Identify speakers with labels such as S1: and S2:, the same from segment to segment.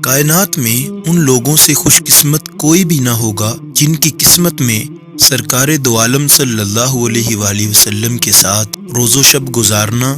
S1: کائنات میں ان لوگوں سے خوش قسمت کوئی بھی نہ ہوگا جن کی قسمت میں سرکار دو عالم صلی اللہ علیہ وآلہ وسلم کے ساتھ روز و شب گزارنا،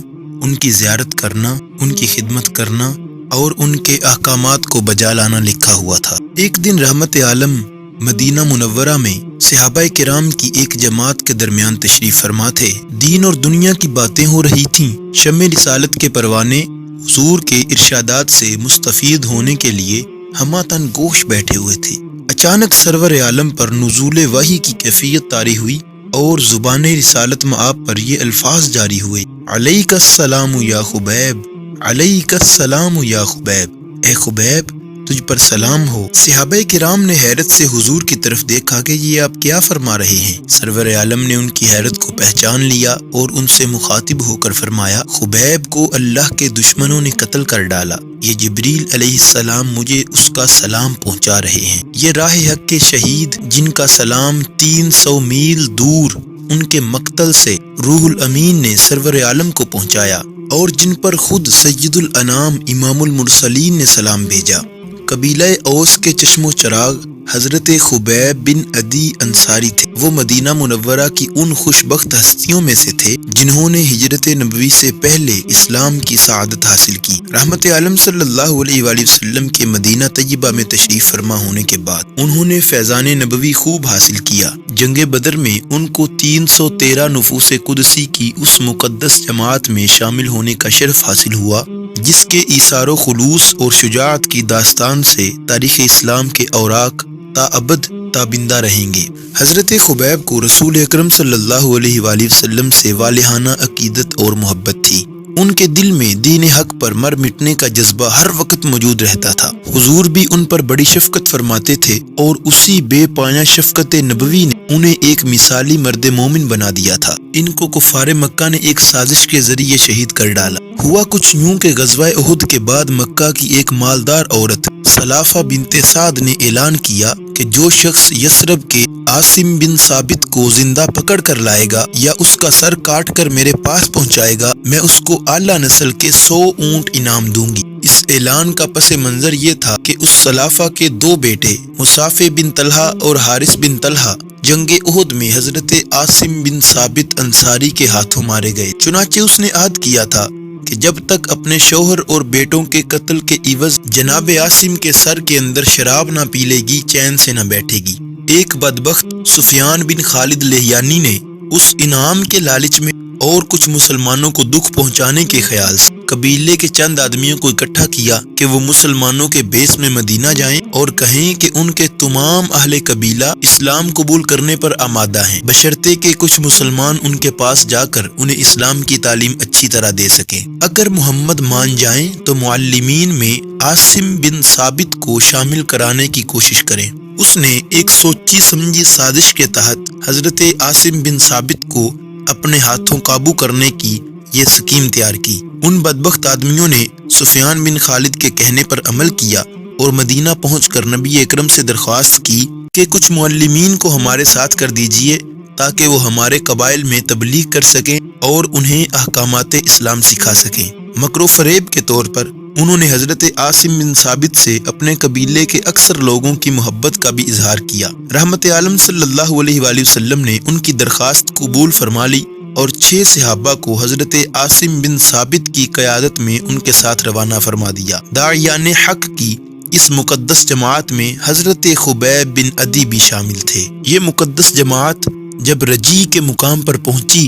S1: ان کی زیارت کرنا، ان کی خدمت کرنا اور ان کے احکامات کو بجا لانا لکھا ہوا تھا۔ ایک دن رحمت عالم مدینہ منورہ میں صحابہ کرام کی ایک جماعت کے درمیان تشریف فرما تھے۔ دین اور دنیا کی باتیں ہو رہی تھیں۔ شمع رسالت کے پروانے حضور کے ارشادات سے مستفید ہونے کے لیے ہمہ تن گوش بیٹھے ہوئے تھے۔ اچانک سرور عالم پر نزول وحی کی کیفیت طاری ہوئی اور زبان رسالت مآب پر یہ الفاظ جاری ہوئے: علیک السلام یا خبیب، علیک السلام یا خبیب، اے خبیب تجھ پر سلام ہو۔ صحابہ کرام نے حیرت سے حضور کی طرف دیکھا کہ یہ آپ کیا فرما رہے ہیں۔ سرور عالم نے ان کی حیرت کو پہچان لیا اور ان سے مخاطب ہو کر فرمایا: خبیب کو اللہ کے دشمنوں نے قتل کر ڈالا، یہ جبریل علیہ السلام مجھے اس کا سلام پہنچا رہے ہیں۔ یہ راہ حق کے شہید جن کا سلام 300 میل دور ان کے مقتل سے روح الامین نے سرور عالم کو پہنچایا اور جن پر خود سید الانام امام المرسلین نے سلام بھیجا۔ قبیلہ اوس کے چشم و چراغ حضرت خبیب بن عدی انصاری تھے۔ وہ مدینہ منورہ کی ان خوش بخت ہستیوں میں سے تھے جنہوں نے ہجرت نبوی سے پہلے اسلام کی سعادت حاصل کی۔ رحمت عالم صلی اللہ علیہ وآلہ وسلم کے مدینہ طیبہ میں تشریف فرما ہونے کے بعد انہوں نے فیضان نبوی خوب حاصل کیا۔ جنگ بدر میں ان کو 313 نفوس قدسی کی اس مقدس جماعت میں شامل ہونے کا شرف حاصل ہوا جس کے ایثار و خلوص اور شجاعت کی داستان سے تاریخ اسلام کے اوراق تا ابد تابندہ رہیں گے۔ حضرت خبیب کو رسول اکرم صلی اللہ علیہ وآلہ وسلم سے والہانہ عقیدت اور محبت تھی۔ ان کے دل میں دین حق پر مر مٹنے کا جذبہ ہر وقت موجود رہتا تھا۔ حضور بھی ان پر بڑی شفقت فرماتے تھے اور اسی بے پایہ شفقت نبوی نے انہیں ایک مثالی مرد مومن بنا دیا تھا۔ ان کو کفار مکہ نے ایک سازش کے ذریعے شہید کر ڈالا۔ ہوا کچھ یوں کہ غزوہ احد کے بعد مکہ کی ایک مالدار عورت سلافہ بنت سعد نے اعلان کیا کہ جو شخص یثرب کے عاصم بن ثابت کو زندہ پکڑ کر لائے گا یا اس کا سر کاٹ کر میرے پاس پہنچائے گا، میں اس کو اعلیٰ نسل کے 100 اونٹ انعام دوں گی۔ اس اعلان کا پس منظر یہ تھا کہ اس سلافہ کے 2 بیٹے مصافح بن طلحہ اور حارث بن طلحہ جنگ احد میں حضرت عاصم بن ثابت انصاری کے ہاتھوں مارے گئے۔ چنانچہ اس نے عہد کیا تھا کہ جب تک اپنے شوہر اور بیٹوں کے قتل کے عوض جناب عاصم کے سر کے اندر شراب نہ پی لے گی، چین سے نہ بیٹھے گی۔ ایک بدبخت سفیان بن خالد لہیانی نے اس انعام کے لالچ میں اور کچھ مسلمانوں کو دکھ پہنچانے کے خیال سے قبیلے کے چند آدمیوں کو اکٹھا کیا کہ وہ مسلمانوں کے بیس میں مدینہ جائیں اور کہیں کہ ان کے تمام اہل قبیلہ اسلام قبول کرنے پر آمادہ ہیں، بشرطے کہ کچھ مسلمان ان کے پاس جا کر انہیں اسلام کی تعلیم اچھی طرح دے سکیں۔ اگر محمد مان جائیں تو معلمین میں عاصم بن ثابت کو شامل کرانے کی کوشش کریں۔ اس نے ایک سوچی سمجھی سازش کے تحت حضرت عاصم بن ثابت کو اپنے ہاتھوں قابو کرنے کی یہ سکیم تیار کی۔ ان بدبخت آدمیوں نے سفیان بن خالد کے کہنے پر عمل کیا اور مدینہ پہنچ کر نبی اکرم سے درخواست کی کہ کچھ معلمین کو ہمارے ساتھ کر دیجئے تاکہ وہ ہمارے قبائل میں تبلیغ کر سکیں اور انہیں احکامات اسلام سکھا سکیں۔ مکر و فریب کے طور پر انہوں نے حضرت عاصم بن ثابت سے اپنے قبیلے کے اکثر لوگوں کی محبت کا بھی اظہار کیا۔ رحمت عالم صلی اللہ علیہ وآلہ وسلم نے ان کی درخواست قبول فرما لی اور 6 صحابہ کو حضرت عاصم بن ثابت کی قیادت میں ان کے ساتھ روانہ فرما دیا۔ داعیان حق کی اس مقدس جماعت میں حضرت خبیب بن عدی بھی شامل تھے۔ یہ مقدس جماعت جب رجی کے مقام پر پہنچی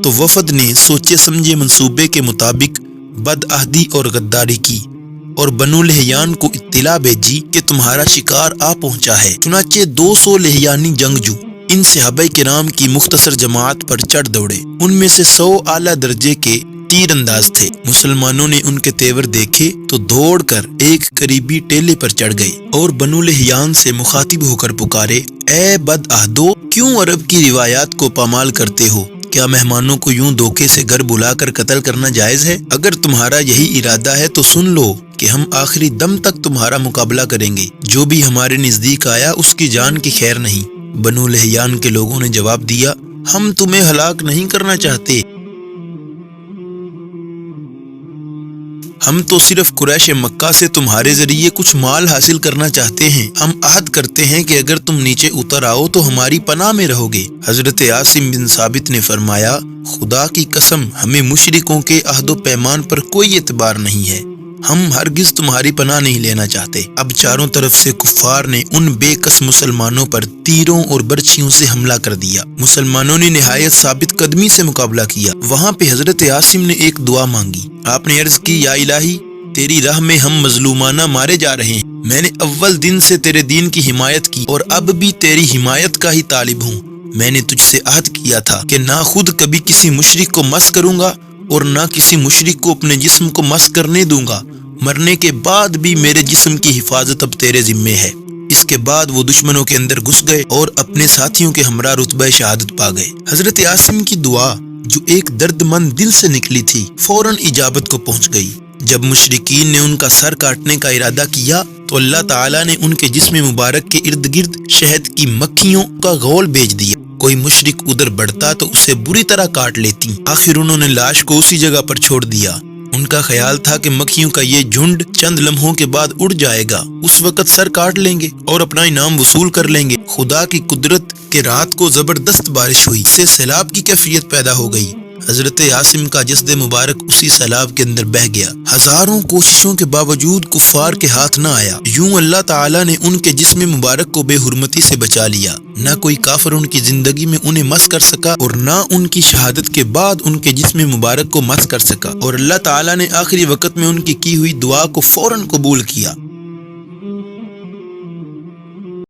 S1: تو وفد نے سوچے سمجھے منصوبے کے مطابق بدعہدی اور غداری کی اور بنو لہیان کو اطلاع بھیجی کہ تمہارا شکار آ پہنچا ہے۔ چنانچہ 200 لہیانی جنگجو ان صحابہ کرام کی مختصر جماعت پر چڑھ دوڑے۔ ان میں سے 100 اعلیٰ درجے کے تیر انداز تھے۔ مسلمانوں نے ان کے تیور دیکھے تو دوڑ کر ایک قریبی ٹیلے پر چڑھ گئے اور بنو لہیان سے مخاطب ہو کر پکارے: اے بدعہدو، کیوں عرب کی روایات کو پامال کرتے ہو؟ کیا مہمانوں کو یوں دھوکے سے گھر بلا کر قتل کرنا جائز ہے؟ اگر تمہارا یہی ارادہ ہے تو سن لو کہ ہم آخری دم تک تمہارا مقابلہ کریں گے۔ جو بھی ہمارے نزدیک آیا اس کی جان کی خیر نہیں۔ بنو لہیان کے لوگوں نے جواب دیا: ہم تمہیں ہلاک نہیں کرنا چاہتے، ہم تو صرف قریش مکہ سے تمہارے ذریعے کچھ مال حاصل کرنا چاہتے ہیں، ہم عہد کرتے ہیں کہ اگر تم نیچے اتر آؤ تو ہماری پناہ میں رہو گے۔ حضرت عاصم بن ثابت نے فرمایا، خدا کی قسم ہمیں مشرکوں کے عہد و پیمان پر کوئی اعتبار نہیں ہے، ہم ہرگز تمہاری پناہ نہیں لینا چاہتے۔ اب چاروں طرف سے کفار نے ان بے کس مسلمانوں پر تیروں اور برچھیوں سے حملہ کر دیا۔ مسلمانوں نے نہایت ثابت قدمی سے مقابلہ کیا۔ وہاں پہ حضرت عاصم نے ایک دعا مانگی۔ آپ نے عرض کی، یا الہی، تیری راہ میں ہم مظلومانہ مارے جا رہے ہیں، میں نے اول دن سے تیرے دین کی حمایت کی اور اب بھی تیری حمایت کا ہی طالب ہوں۔ میں نے تجھ سے عہد کیا تھا کہ نہ خود کبھی کسی مشرک کو مس کروں گا اور نہ کسی مشرک کو اپنے جسم کو مس کرنے دوں گا، مرنے کے بعد بھی میرے جسم کی حفاظت اب تیرے ذمے ہے۔ اس کے بعد وہ دشمنوں کے اندر گھس گئے اور اپنے ساتھیوں کے ہمراہ رتبہ شہادت پا گئے۔ حضرت عاصم کی دعا جو ایک درد مند دل سے نکلی تھی فوراً اجابت کو پہنچ گئی۔ جب مشرکین نے ان کا سر کاٹنے کا ارادہ کیا تو اللہ تعالیٰ نے ان کے جسم مبارک کے ارد گرد شہد کی مکھیوں کا غول بھیج دیا۔ کوئی مشرک ادھر بڑھتا تو اسے بری طرح کاٹ لیتی۔ آخر انہوں نے لاش کو اسی جگہ پر چھوڑ دیا۔ ان کا خیال تھا کہ مکھیوں کا یہ جھنڈ چند لمحوں کے بعد اڑ جائے گا، اس وقت سر کاٹ لیں گے اور اپنا انعام وصول کر لیں گے۔ خدا کی قدرت کہ رات کو زبردست بارش ہوئی، اس سے سیلاب کی کیفیت پیدا ہو گئی۔ حضرت عاصم کا جسد مبارک اسی سیلاب کے اندر بہہ گیا۔ ہزاروں کوششوں کے باوجود کفار کے ہاتھ نہ آیا۔ یوں اللہ تعالیٰ نے ان کے جسم مبارک کو بے حرمتی سے بچا لیا۔ نہ کوئی کافر ان کی زندگی میں انہیں مس کر سکا اور نہ ان کی شہادت کے بعد ان کے جسم مبارک کو مس کر سکا، اور اللہ تعالیٰ نے آخری وقت میں ان کی ہوئی دعا کو فوراً قبول کیا۔